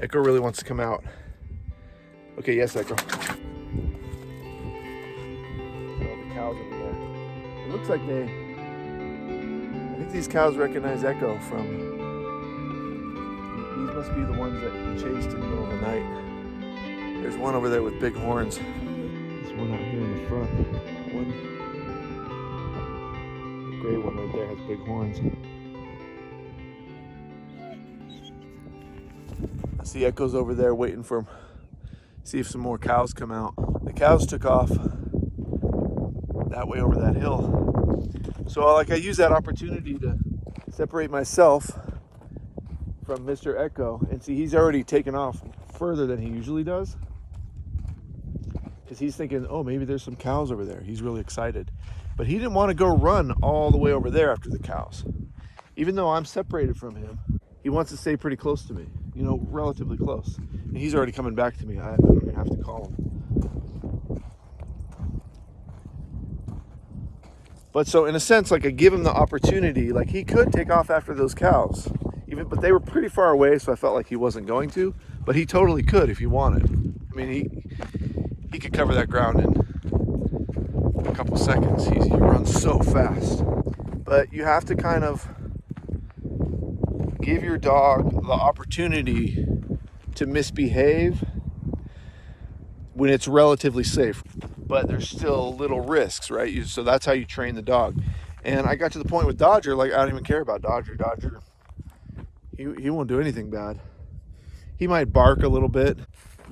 Echo really wants to come out. Okay, yes, Echo. So the cows over there. It looks like I think these cows recognize Echo from, these must be the ones that he chased in the middle of the night. There's one over there with big horns. There's one out here in the front. One, the gray one right there has big horns. I see Echo's over there waiting for him. See if some more cows come out. The cows took off that way over that hill. So I use that opportunity to separate myself from Mr. Echo. And see, he's already taken off further than he usually does. Because he's thinking, oh, maybe there's some cows over there. He's really excited. But he didn't want to go run all the way over there after the cows. Even though I'm separated from him, he wants to stay pretty close to me. You know, relatively close. And he's already coming back to me. I don't even have to call him. But so in a sense, I give him the opportunity, he could take off after those cows. But they were pretty far away, so I felt like he wasn't going to. But he totally could if he wanted. I mean, he could cover that ground in a couple seconds. He runs so fast. But you have to kind of give your dog the opportunity to misbehave when it's relatively safe, but there's still little risks, right? So that's how you train the dog. And I got to the point with Dodger, I don't even care about Dodger. Dodger, he won't do anything bad. He might bark a little bit,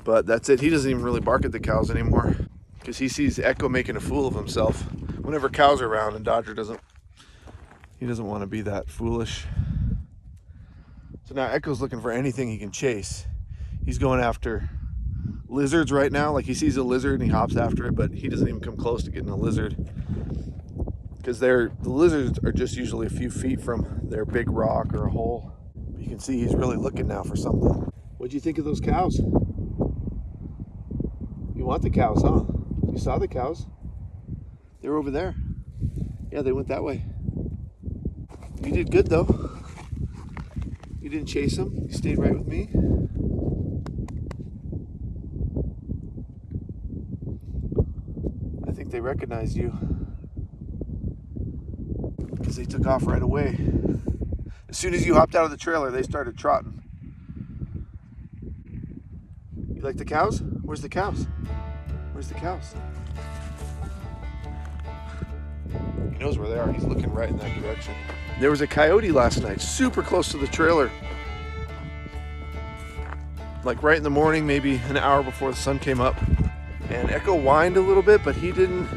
but that's it. He doesn't even really bark at the cows anymore because he sees Echo making a fool of himself whenever cows are around, and Dodger doesn't want to be that foolish. So now Echo's looking for anything he can chase. He's going after lizards right now. He sees a lizard and he hops after it, but he doesn't even come close to getting a lizard because the lizards are just usually a few feet from their big rock or a hole. You can see he's really looking now for something. What'd you think of those cows? You want the cows, huh? You saw the cows? They were over there. Yeah, they went that way. You did good though. You didn't chase them. You stayed right with me. I think they recognized you because they took off right away. As soon as you hopped out of the trailer, they started trotting. You like the cows? Where's the cows? Where's the cows? He knows where they are. He's looking right in that direction. There was a coyote last night, super close to the trailer. Right in the morning, maybe an hour before the sun came up. And Echo whined a little bit, but he didn't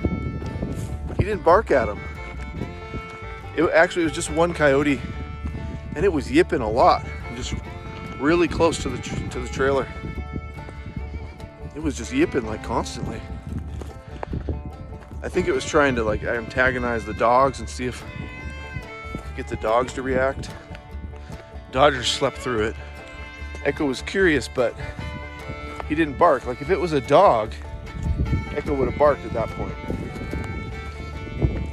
bark at him. It was just one coyote, and it was yipping a lot, just really close to the trailer. It was just yipping constantly. I think it was trying to antagonize the dogs and see if get the dogs to react. Dodger slept through it. Echo was curious, but he didn't bark. If it was a dog, Echo would have barked at that point.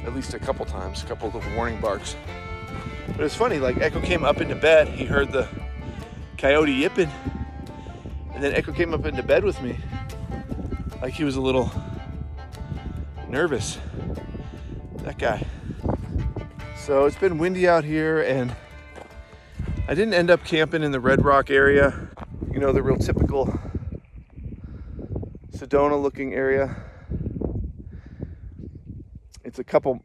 At least a couple times, a couple of warning barks. But it's funny, Echo came up into bed, he heard the coyote yipping, and then Echo came up into bed with me. He was a little nervous. That guy. So it's been windy out here, and I didn't end up camping in the Red Rock area. The real typical Sedona looking area. It's a couple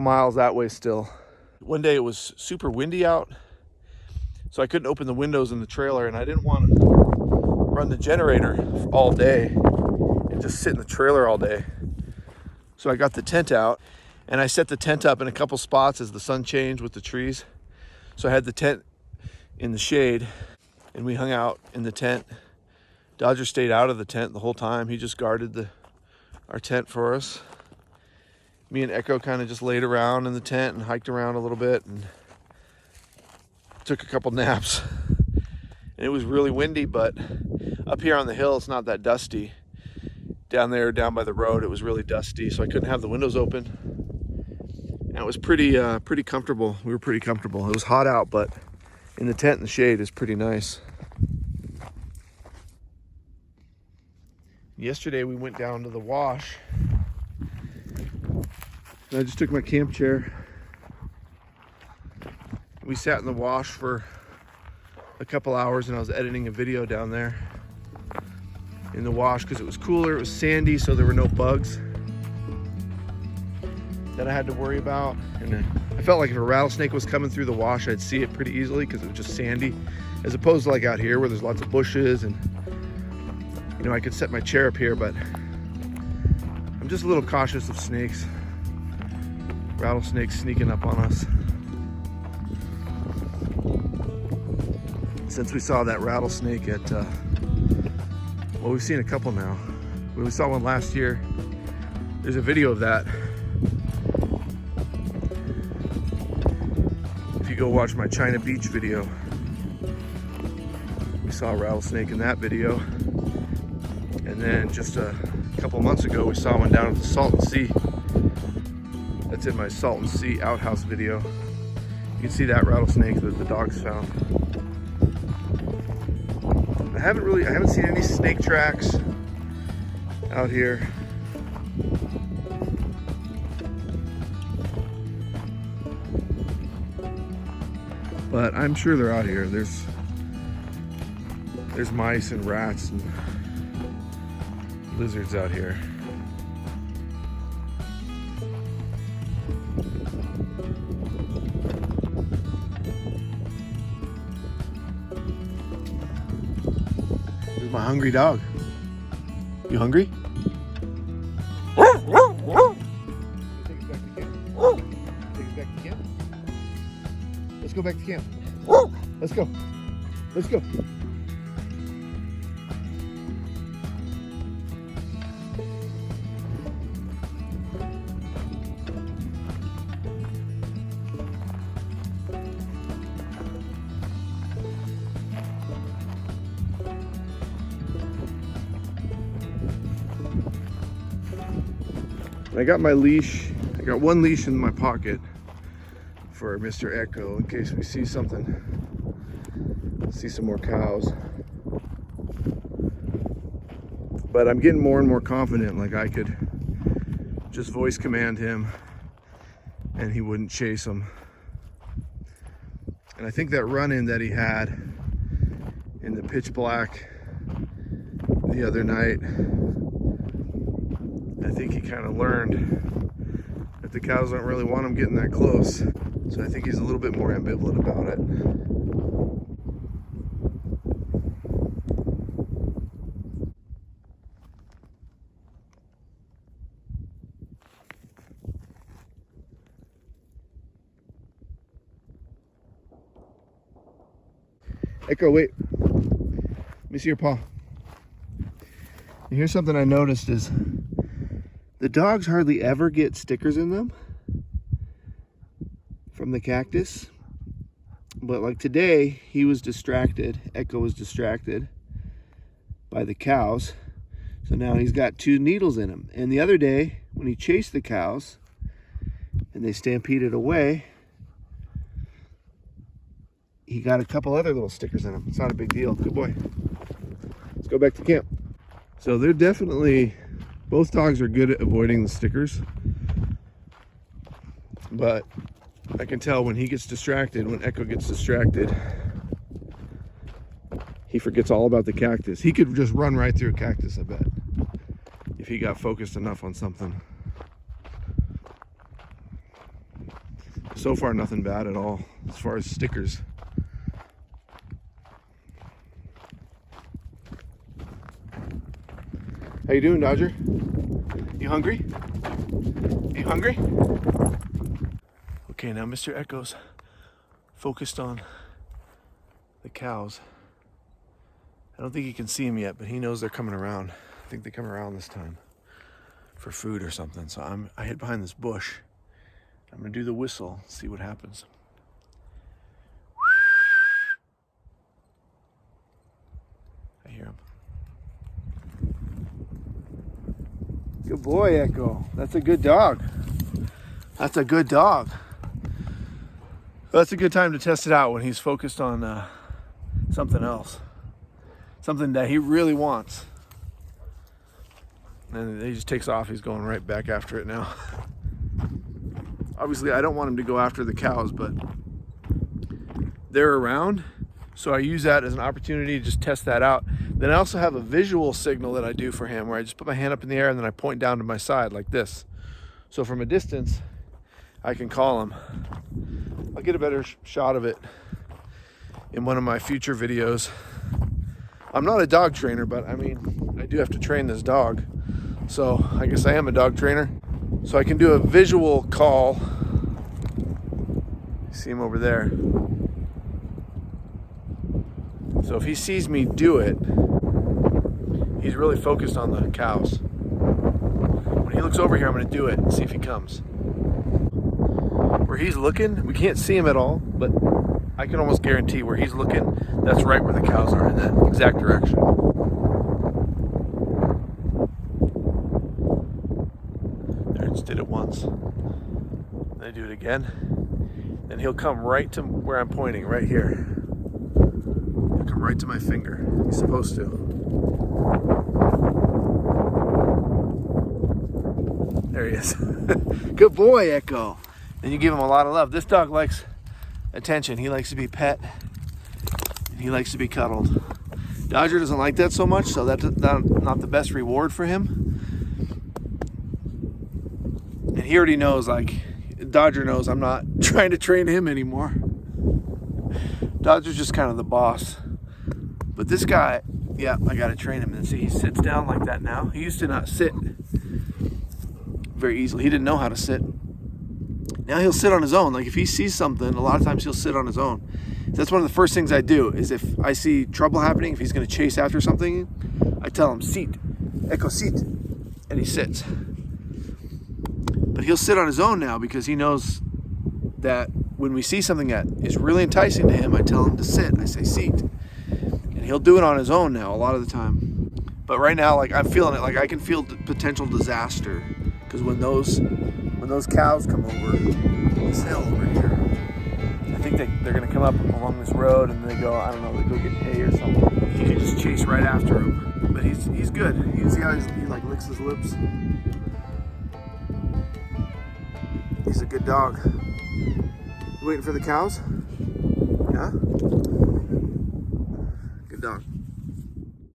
miles that way still. One day it was super windy out, so I couldn't open the windows in the trailer, and I didn't want to run the generator all day and just sit in the trailer all day. So I got the tent out, and I set the tent up in a couple spots as the sun changed with the trees. So I had the tent in the shade, and we hung out in the tent. Dodger stayed out of the tent the whole time. He just guarded our tent for us. Me and Echo kind of just laid around in the tent and hiked around a little bit and took a couple naps. And it was really windy, but up here on the hill, it's not that dusty. Down there, down by the road, it was really dusty, so I couldn't have the windows open. And it was pretty comfortable. We were pretty comfortable. It was hot out, but in the tent in the shade is pretty nice. Yesterday we went down to the wash. And I just took my camp chair. We sat in the wash for a couple hours and I was editing a video down there in the wash because it was cooler, it was sandy, so there were no bugs that I had to worry about. And I felt like if a rattlesnake was coming through the wash, I'd see it pretty easily because it was just sandy, as opposed to like out here where there's lots of bushes and, you know, I could set my chair up here, but I'm just a little cautious of snakes. Rattlesnakes sneaking up on us. Since we saw that rattlesnake at, well, we've seen a couple now. We saw one last year. There's a video of that. If you go watch my China Beach video, we saw a rattlesnake in that video. And then just a couple months ago, we saw one down at the Salton Sea. That's in my Salton Sea outhouse video. You can see that rattlesnake that the dogs found. I haven't seen any snake tracks out here. But I'm sure they're out here. There's mice and rats and lizards out here. There's my hungry dog. You hungry? Take it back to camp. Take it back to camp. Let's go back to camp. Let's go. Let's go. I got my leash. I got one leash in my pocket for Mr. Echo in case we see something. See some more cows. But I'm getting more and more confident, like I could just voice command him and he wouldn't chase them. And I think that run-in that he had in the pitch black the other night, I think he kind of learned that the cows don't really want him getting that close. So I think he's a little bit more ambivalent about it. Echo, wait. Let me see your paw. And here's something I noticed is the dogs hardly ever get stickers in them from the cactus. But like today, he was distracted. Echo was distracted by the cows. So now he's got 2 needles in him. And the other day, when he chased the cows and they stampeded away, he got a couple other little stickers in him. It's not a big deal. Good boy. Let's go back to camp. So they're definitely, both dogs are good at avoiding the stickers. But I can tell when he gets distracted, when Echo gets distracted, he forgets all about the cactus. He could just run right through a cactus, I bet, if he got focused enough on something. So far, nothing bad at all as far as stickers. How you doing, Dodger? You hungry? You hungry? Okay, now Mr. Echo's focused on the cows. I don't think he can see them yet, but he knows they're coming around. I think they come around this time for food or something. So I hid behind this bush. I'm gonna do the whistle, see what happens. I hear him. Good boy, Echo. That's a good dog. That's a good dog. That's a good time to test it out when he's focused on something else. Something that he really wants. And he just takes off. He's going right back after it now. Obviously, I don't want him to go after the cows, but they're around. So I use that as an opportunity to just test that out. Then I also have a visual signal that I do for him where I just put my hand up in the air and then I point down to my side like this. So from a distance, I can call him. I'll get a better shot of it in one of my future videos. I'm not a dog trainer, but I mean, I do have to train this dog. So I guess I am a dog trainer. So I can do a visual call. You see him over there. So if he sees me do it, he's really focused on the cows. When he looks over here, I'm going to do it and see if he comes. Where he's looking, we can't see him at all, but I can almost guarantee where he's looking, that's right where the cows are, in that exact direction. There, I just did it once. Then I do it again. Then he'll come right to where I'm pointing, right here. He'll come right to my finger. He's supposed to. There he is. Good boy, Echo. And you give him a lot of love. This dog likes attention. He likes to be pet. And he likes to be cuddled. Dodger doesn't like that so much, so that's not the best reward for him. And he already knows, like, Dodger knows I'm not trying to train him anymore. Dodger's just kind of the boss. But this guy, yeah, I got to train him. And see, he sits down like that now. He used to not sit very easily. He didn't know how to sit. Now he'll sit on his own. Like if he sees something, a lot of times he'll sit on his own. That's one of the first things I do is if I see trouble happening, if he's going to chase after something, I tell him, sit, Echo, sit, and he sits. But he'll sit on his own now because he knows that when we see something that is really enticing to him, I tell him to sit. I say, sit. And he'll do it on his own now a lot of the time. But right now, like I'm feeling it, like I can feel the potential disaster because when those cows come over this hill over here, I think they're going to come up along this road and they go, I don't know, they go get hay or something. He can just chase right after him. But he's good. You can see how he like licks his lips. He's a good dog. You waiting for the cows? Yeah? Good dog.